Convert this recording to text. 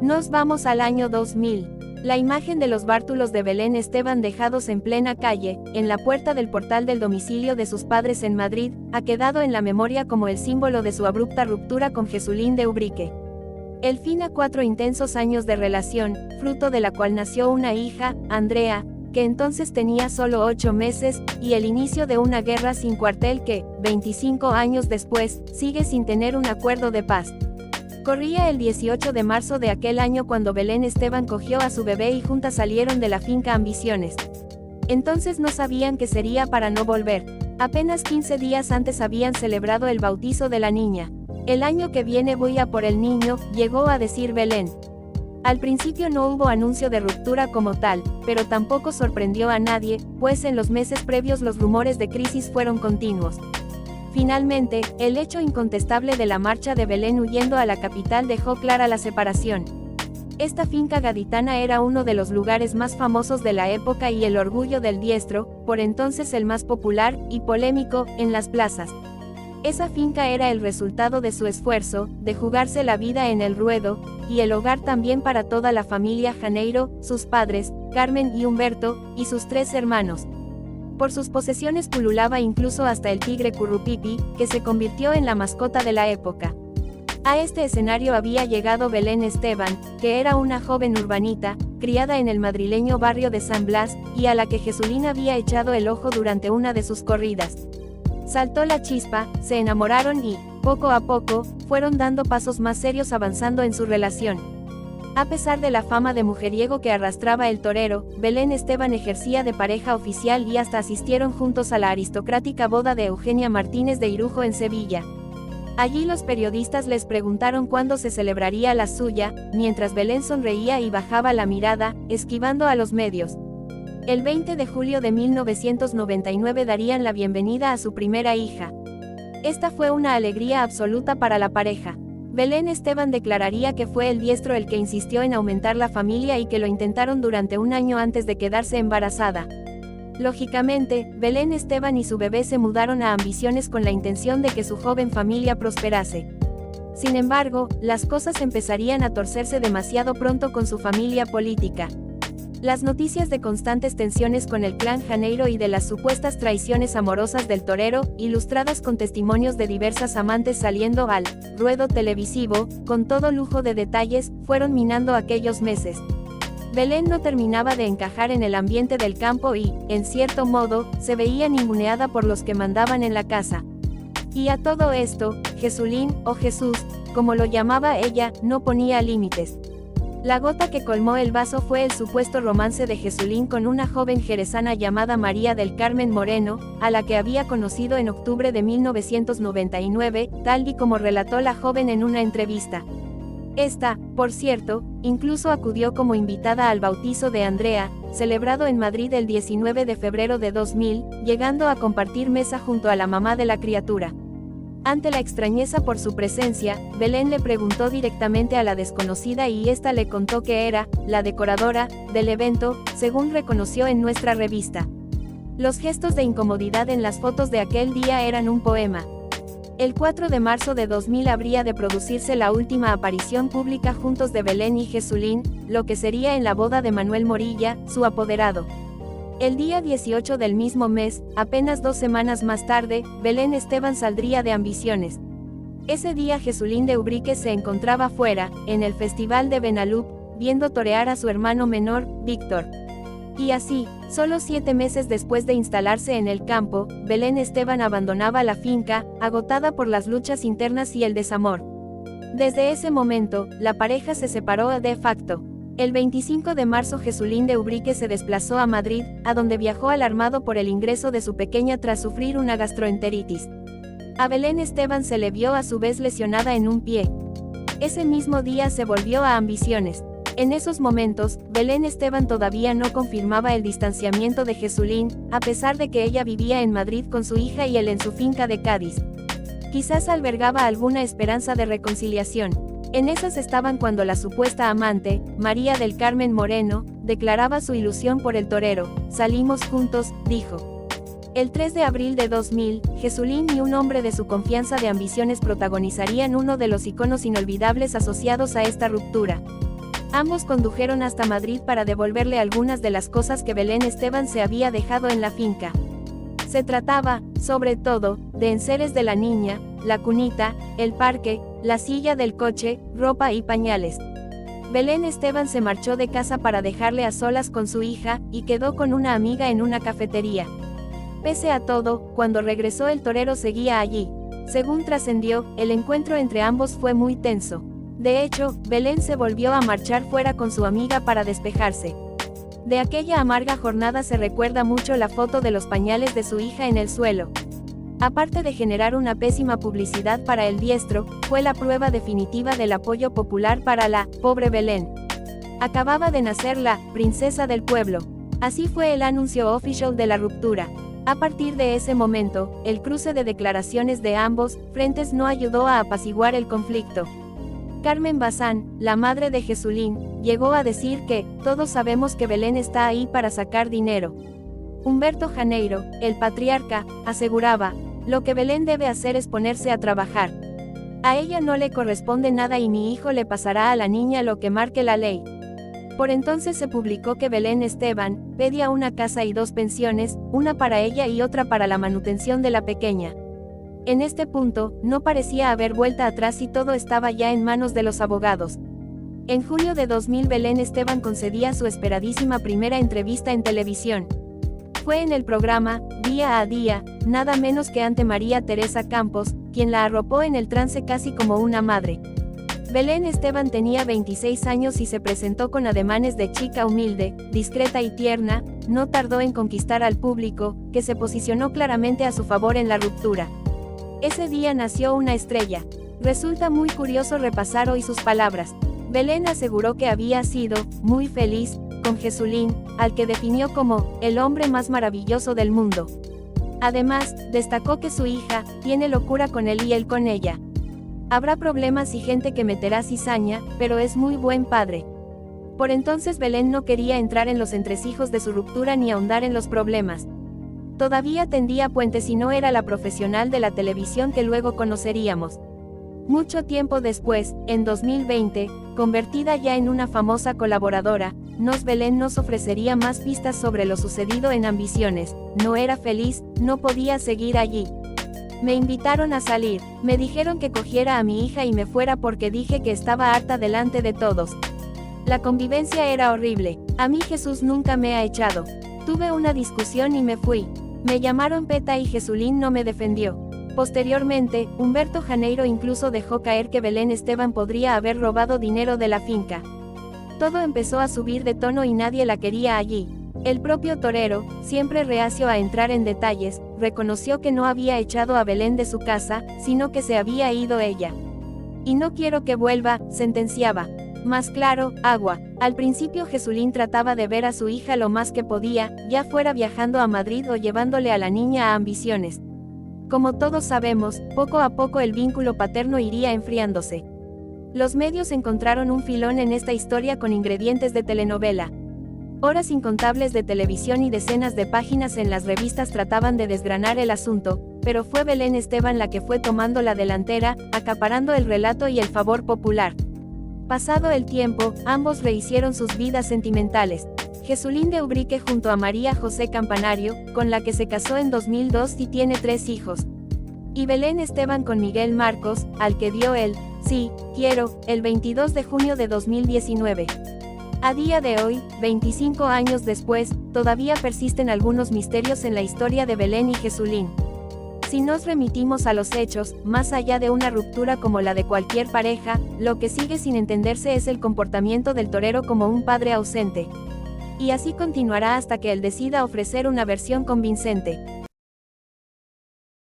Nos vamos al año 2000. La imagen de los bártulos de Belén Esteban dejados en plena calle, en la puerta del portal del domicilio de sus padres en Madrid, ha quedado en la memoria como el símbolo de su abrupta ruptura con Jesulín de Ubrique. El fin a 4 intensos años de relación, fruto de la cual nació una hija, Andrea, que entonces tenía solo 8 meses, y el inicio de una guerra sin cuartel que, 25 años después, sigue sin tener un acuerdo de paz. Corría el 18 de marzo de aquel año cuando Belén Esteban cogió a su bebé y juntas salieron de la finca Ambiciones. Entonces no sabían qué sería para no volver. Apenas 15 días antes habían celebrado el bautizo de la niña. El año que viene voy a por el niño, llegó a decir Belén. Al principio no hubo anuncio de ruptura como tal, pero tampoco sorprendió a nadie, pues en los meses previos los rumores de crisis fueron continuos. Finalmente, el hecho incontestable de la marcha de Belén huyendo a la capital dejó clara la separación. Esta finca gaditana era uno de los lugares más famosos de la época y el orgullo del diestro, por entonces el más popular y polémico, en las plazas. Esa finca era el resultado de su esfuerzo, de jugarse la vida en el ruedo, y el hogar también para toda la familia Janeiro, sus padres, Carmen y Humberto, y sus 3 hermanos. Por sus posesiones pululaba incluso hasta el tigre Currupipi, que se convirtió en la mascota de la época. A este escenario había llegado Belén Esteban, que era una joven urbanita, criada en el madrileño barrio de San Blas, y a la que Jesulín había echado el ojo durante una de sus corridas. Saltó la chispa, se enamoraron y, poco a poco, fueron dando pasos más serios avanzando en su relación. A pesar de la fama de mujeriego que arrastraba el torero, Belén Esteban ejercía de pareja oficial y hasta asistieron juntos a la aristocrática boda de Eugenia Martínez de Irujo en Sevilla. Allí los periodistas les preguntaron cuándo se celebraría la suya, mientras Belén sonreía y bajaba la mirada, esquivando a los medios. El 20 de julio de 1999 darían la bienvenida a su primera hija. Esta fue una alegría absoluta para la pareja. Belén Esteban declararía que fue el diestro el que insistió en aumentar la familia y que lo intentaron durante un año antes de quedarse embarazada. Lógicamente, Belén Esteban y su bebé se mudaron a Ambiciones con la intención de que su joven familia prosperase. Sin embargo, las cosas empezarían a torcerse demasiado pronto con su familia política. Las noticias de constantes tensiones con el clan Janeiro y de las supuestas traiciones amorosas del torero, ilustradas con testimonios de diversas amantes saliendo al ruedo televisivo, con todo lujo de detalles, fueron minando aquellos meses. Belén no terminaba de encajar en el ambiente del campo y, en cierto modo, se veía ninguneada por los que mandaban en la casa. Y a todo esto, Jesulín, o Jesús, como lo llamaba ella, no ponía límites. La gota que colmó el vaso fue el supuesto romance de Jesulín con una joven jerezana llamada María del Carmen Moreno, a la que había conocido en octubre de 1999, tal y como relató la joven en una entrevista. Esta, por cierto, incluso acudió como invitada al bautizo de Andrea, celebrado en Madrid el 19 de febrero de 2000, llegando a compartir mesa junto a la mamá de la criatura. Ante la extrañeza por su presencia, Belén le preguntó directamente a la desconocida y ésta le contó que era la decoradora del evento, según reconoció en nuestra revista. Los gestos de incomodidad en las fotos de aquel día eran un poema. El 4 de marzo de 2000 habría de producirse la última aparición pública juntos de Belén y Jesulín, lo que sería en la boda de Manuel Morilla, su apoderado. El día 18 del mismo mes, apenas 2 semanas más tarde, Belén Esteban saldría de Ambiciones. Ese día Jesulín de Ubrique se encontraba fuera, en el Festival de Benalup, viendo torear a su hermano menor, Víctor. Y así, solo 7 meses después de instalarse en el campo, Belén Esteban abandonaba la finca, agotada por las luchas internas y el desamor. Desde ese momento, la pareja se separó de facto. El 25 de marzo Jesulín de Ubrique se desplazó a Madrid, a donde viajó alarmado por el ingreso de su pequeña tras sufrir una gastroenteritis. A Belén Esteban se le vio a su vez lesionada en un pie. Ese mismo día se volvió a Ambiciones. En esos momentos, Belén Esteban todavía no confirmaba el distanciamiento de Jesulín, a pesar de que ella vivía en Madrid con su hija y él en su finca de Cádiz. Quizás albergaba alguna esperanza de reconciliación. En esas estaban cuando la supuesta amante, María del Carmen Moreno, declaraba su ilusión por el torero. Salimos juntos, dijo. El 3 de abril de 2000, Jesulín y un hombre de su confianza de Ambiciones protagonizarían uno de los iconos inolvidables asociados a esta ruptura. Ambos condujeron hasta Madrid para devolverle algunas de las cosas que Belén Esteban se había dejado en la finca. Se trataba, sobre todo, de enseres de la niña, la cunita, el parque, la silla del coche, ropa y pañales. Belén Esteban se marchó de casa para dejarle a solas con su hija, y quedó con una amiga en una cafetería. Pese a todo, cuando regresó el torero seguía allí. Según trascendió, el encuentro entre ambos fue muy tenso. De hecho, Belén se volvió a marchar fuera con su amiga para despejarse. De aquella amarga jornada se recuerda mucho la foto de los pañales de su hija en el suelo. Aparte de generar una pésima publicidad para el diestro, fue la prueba definitiva del apoyo popular para la pobre Belén. Acababa de nacer la princesa del pueblo. Así fue el anuncio oficial de la ruptura. A partir de ese momento, el cruce de declaraciones de ambos frentes no ayudó a apaciguar el conflicto. Carmen Bazán, la madre de Jesulín, llegó a decir que, todos sabemos que Belén está ahí para sacar dinero. Humberto Janeiro, el patriarca, aseguraba, lo que Belén debe hacer es ponerse a trabajar. A ella no le corresponde nada y mi hijo le pasará a la niña lo que marque la ley. Por entonces se publicó que Belén Esteban pedía una casa y 2 pensiones, una para ella y otra para la manutención de la pequeña. En este punto, no parecía haber vuelta atrás y todo estaba ya en manos de los abogados. En junio de 2000 Belén Esteban concedía su esperadísima primera entrevista en televisión. Fue en el programa, Día a Día, nada menos que ante María Teresa Campos, quien la arropó en el trance casi como una madre. Belén Esteban tenía 26 años y se presentó con ademanes de chica humilde, discreta y tierna, no tardó en conquistar al público, que se posicionó claramente a su favor en la ruptura. Ese día nació una estrella. Resulta muy curioso repasar hoy sus palabras. Belén aseguró que había sido muy feliz con Jesulín, al que definió como el hombre más maravilloso del mundo. Además, destacó que su hija tiene locura con él y él con ella. Habrá problemas y gente que meterá cizaña, pero es muy buen padre. Por entonces Belén no quería entrar en los entresijos de su ruptura ni ahondar en los problemas. Todavía tendía puentes y no era la profesional de la televisión que luego conoceríamos. Mucho tiempo después, en 2020, convertida ya en una famosa colaboradora, Belén nos ofrecería más pistas sobre lo sucedido en Ambiciones. No era feliz, no podía seguir allí. Me invitaron a salir, me dijeron que cogiera a mi hija y me fuera porque dije que estaba harta delante de todos. La convivencia era horrible, a mí Jesús nunca me ha echado. Tuve una discusión y me fui. Me llamaron Peta y Jesulín no me defendió. Posteriormente, Humberto Janeiro incluso dejó caer que Belén Esteban podría haber robado dinero de la finca. Todo empezó a subir de tono y nadie la quería allí. El propio torero, siempre reacio a entrar en detalles, reconoció que no había echado a Belén de su casa, sino que se había ido ella. Y no quiero que vuelva, sentenciaba. Más claro, agua. Al principio Jesulín trataba de ver a su hija lo más que podía, ya fuera viajando a Madrid o llevándole a la niña a Ambiciones. Como todos sabemos, poco a poco el vínculo paterno iría enfriándose. Los medios encontraron un filón en esta historia con ingredientes de telenovela. Horas incontables de televisión y decenas de páginas en las revistas trataban de desgranar el asunto, pero fue Belén Esteban la que fue tomando la delantera, acaparando el relato y el favor popular. Pasado el tiempo, ambos rehicieron sus vidas sentimentales. Jesulín de Ubrique junto a María José Campanario, con la que se casó en 2002 y tiene 3 hijos. Y Belén Esteban con Miguel Marcos, al que dio el sí, quiero, el 22 de junio de 2019. A día de hoy, 25 años después, todavía persisten algunos misterios en la historia de Belén y Jesulín. Si nos remitimos a los hechos, más allá de una ruptura como la de cualquier pareja, lo que sigue sin entenderse es el comportamiento del torero como un padre ausente. Y así continuará hasta que él decida ofrecer una versión convincente.